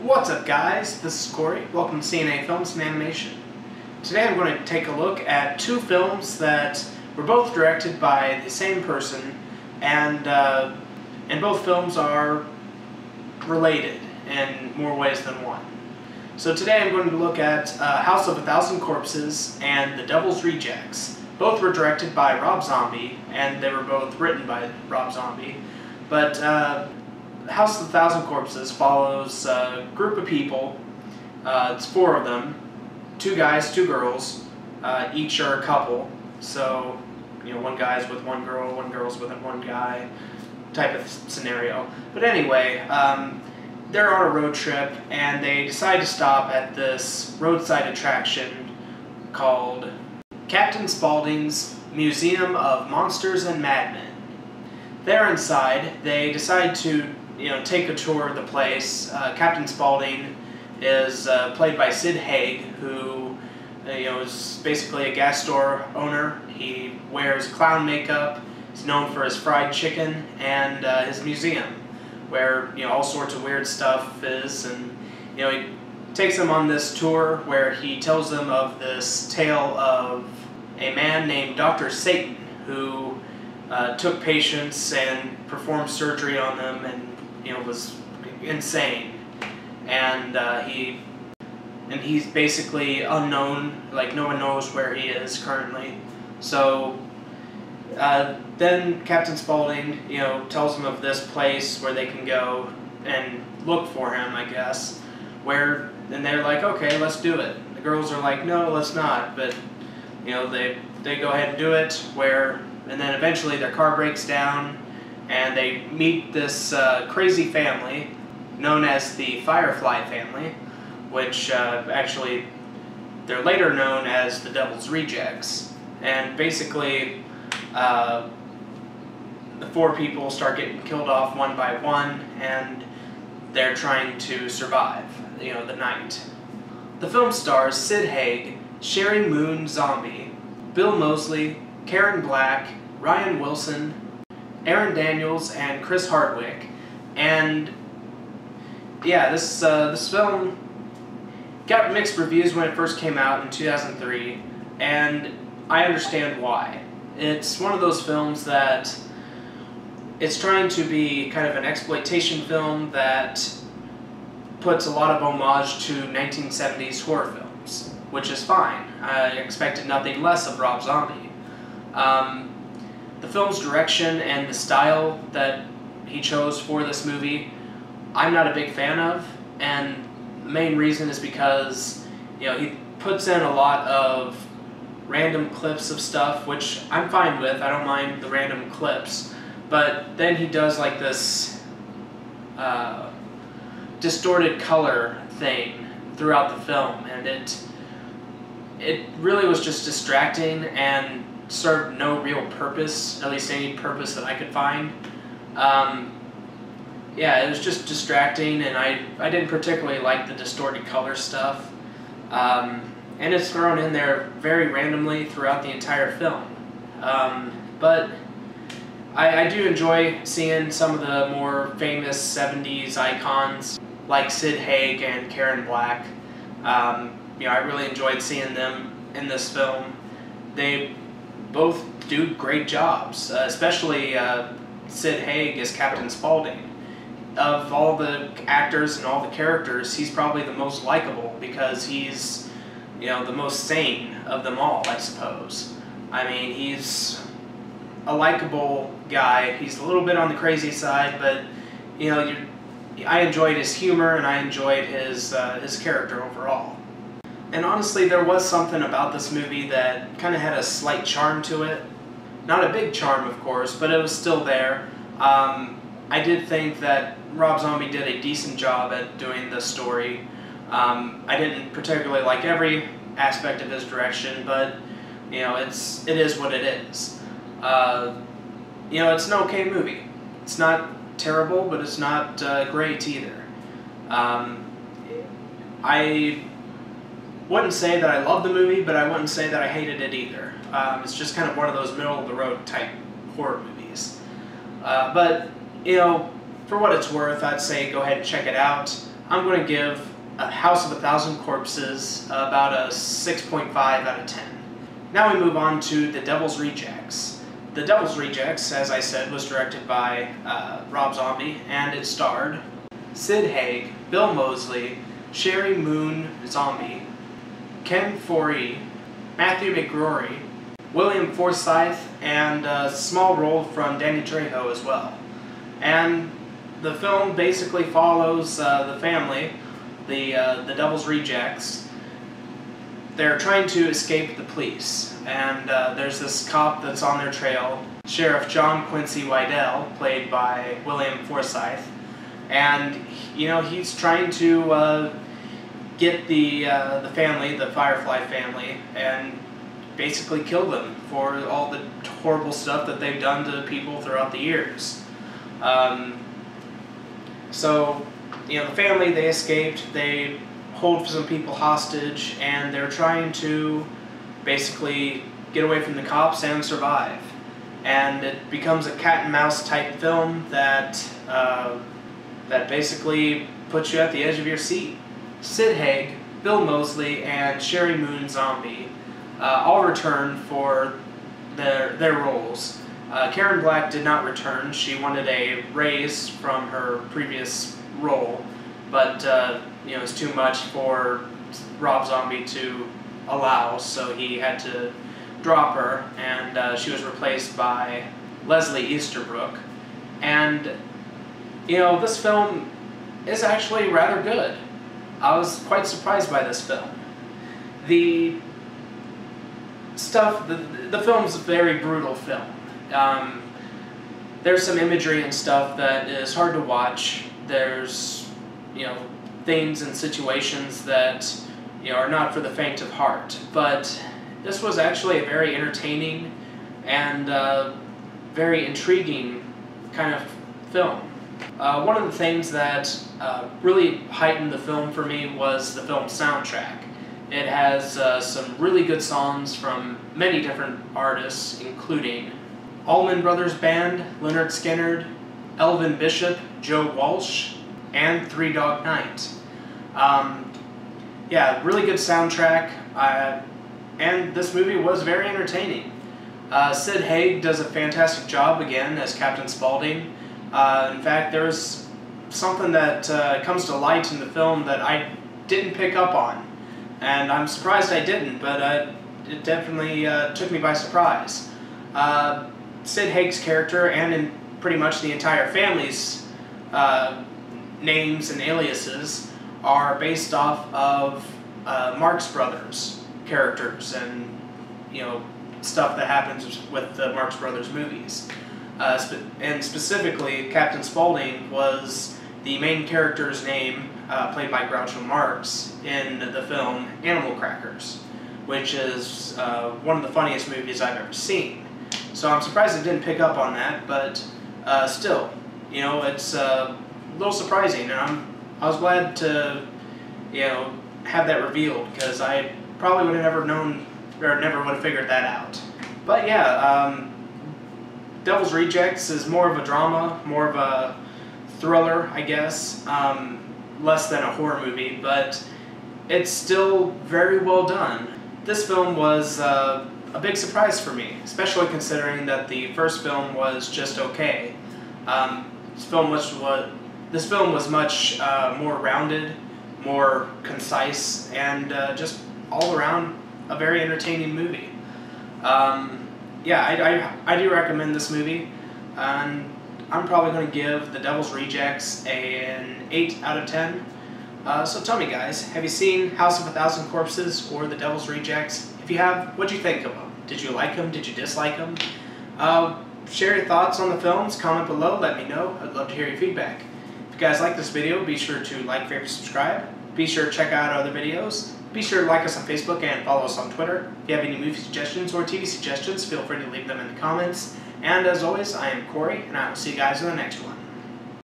What's up, guys? This is Cory. Welcome to CNA Films and Animation. Today I'm going to take a look at two films that were both directed by the same person, and both films are related in more ways than one. So today I'm going to look at House of a Thousand Corpses and The Devil's Rejects. Both were directed by Rob Zombie, and they were both written by Rob Zombie. But House of a Thousand Corpses follows a group of people. It's four of them, two guys, two girls. Each are a couple. So, you know, one guy's with one girl's with one guy, type of scenario. But anyway, they're on a road trip, and they decide to stop at this roadside attraction called Captain Spaulding's Museum of Monsters and Madmen. There inside, they decide to take a tour of the place. Captain Spaulding is played by Sid Haig, who is basically a gas store owner. He wears clown makeup. He's known for his fried chicken and his museum, where all sorts of weird stuff is. And he takes them on this tour where he tells them of this tale of a man named Dr. Satan who took patients and performed surgery on them, and was insane, and he's basically unknown. Like, no one knows where he is currently. So then Captain Spaulding tells them of this place where they can go and look for him, I guess. And they're like, okay, let's do it. The girls are like, no, let's not. But they go ahead and do it. And then eventually their car breaks down, and they meet this crazy family known as the Firefly family, which actually they're later known as the Devil's Rejects. And basically the four people start getting killed off one by one, and they're trying to survive the night. The film stars Sid Haig, Sherry Moon Zombie, Bill Moseley, Karen Black, Ryan Wilson, Aaron Daniels, and Chris Hardwick. And yeah, this film got mixed reviews when it first came out in 2003, and I understand why. It's one of those films that it's trying to be kind of an exploitation film that puts a lot of homage to 1970s horror films, which is fine. I expected nothing less of Rob Zombie. The film's direction and the style that he chose for this movie, I'm not a big fan of, and the main reason is because he puts in a lot of random clips of stuff, which I'm fine with. I don't mind the random clips, but then he does like this distorted color thing throughout the film, and it really was just distracting and served no real purpose, at least any purpose that I could find. Yeah, it was just distracting, and I didn't particularly like the distorted color stuff. And it's thrown in there very randomly throughout the entire film. But I do enjoy seeing some of the more famous 70s icons like Sid Haig and Karen Black. I really enjoyed seeing them in this film. They both do great jobs, especially Sid Haig as Captain Spaulding. Of all the actors and all the characters, he's probably the most likable because he's, the most sane of them all, I suppose. I mean, he's a likable guy. He's a little bit on the crazy side, but I enjoyed his humor, and I enjoyed his character overall. And honestly, there was something about this movie that kind of had a slight charm to it. Not a big charm, of course, but it was still there. I did think that Rob Zombie did a decent job at doing the story. I didn't particularly like every aspect of his direction, but it is what it is. It's an okay movie. It's not terrible, but it's not great either. I wouldn't say that I love the movie, but I wouldn't say that I hated it either. It's just kind of one of those middle-of-the-road type horror movies. But for what it's worth, I'd say go ahead and check it out. I'm going to give A House of a Thousand Corpses about a 6.5 out of 10. Now we move on to The Devil's Rejects. The Devil's Rejects, as I said, was directed by Rob Zombie, and it starred Sid Haig, Bill Moseley, Sherry Moon Zombie, Ken Foree, Matthew McGrory, William Forsythe, and a small role from Danny Trejo as well. And the film basically follows the family, the Devil's Rejects. They're trying to escape the police, and there's this cop that's on their trail, Sheriff John Quincy Wydell, played by William Forsythe, and he's trying to get the family, the Firefly family, and basically kill them for all the horrible stuff that they've done to people throughout the years. So, the family, they escaped, they hold some people hostage, and they're trying to basically get away from the cops and survive. And it becomes a cat and mouse type film that that basically puts you at the edge of your seat. Sid Haig, Bill Moseley, and Sherry Moon Zombie all return for their roles. Karen Black did not return. She wanted a raise from her previous role, but it was too much for Rob Zombie to allow, so he had to drop her, and she was replaced by Leslie Easterbrook. And this film is actually rather good. I was quite surprised by this film. The film's a very brutal film. There's some imagery and stuff that is hard to watch. There's, things and situations that, are not for the faint of heart. But this was actually a very entertaining and very intriguing kind of film. One of the things that really heightened the film for me was the film's soundtrack. It has some really good songs from many different artists, including Allman Brothers Band, Lynyrd Skynyrd, Elvin Bishop, Joe Walsh, and Three Dog Night. Yeah, really good soundtrack, and this movie was very entertaining. Sid Haig does a fantastic job again as Captain Spaulding. In fact, there's something that comes to light in the film that I didn't pick up on, and I'm surprised I didn't, but it definitely took me by surprise. Sid Haig's character, and in pretty much the entire family's names and aliases, are based off of Marx Brothers characters and stuff that happens with the Marx Brothers movies. And specifically, Captain Spaulding was the main character's name, played by Groucho Marx, in the film Animal Crackers, which is one of the funniest movies I've ever seen. So I'm surprised I didn't pick up on that, but still, it's a little surprising, and I was glad to, have that revealed, because I probably would have never known, or never would have figured that out. But yeah, Devil's Rejects is more of a drama, more of a thriller, I guess, less than a horror movie, but it's still very well done. This film was a big surprise for me, especially considering that the first film was just okay. This film was much more rounded, more concise, and just all around a very entertaining movie. Yeah, I do recommend this movie, and I'm probably going to give The Devil's Rejects an 8 out of 10. So tell me, guys, have you seen House of a Thousand Corpses or The Devil's Rejects? If you have, what'd you think of them? Did you like them? Did you dislike them? Share your thoughts on the films, comment below, let me know. I'd love to hear your feedback. If you guys like this video, be sure to like, favorite, subscribe. Be sure to check out our other videos. Be sure to like us on Facebook and follow us on Twitter. If you have any movie suggestions or TV suggestions, feel free to leave them in the comments. And as always, I am Cory, and I will see you guys in the next one.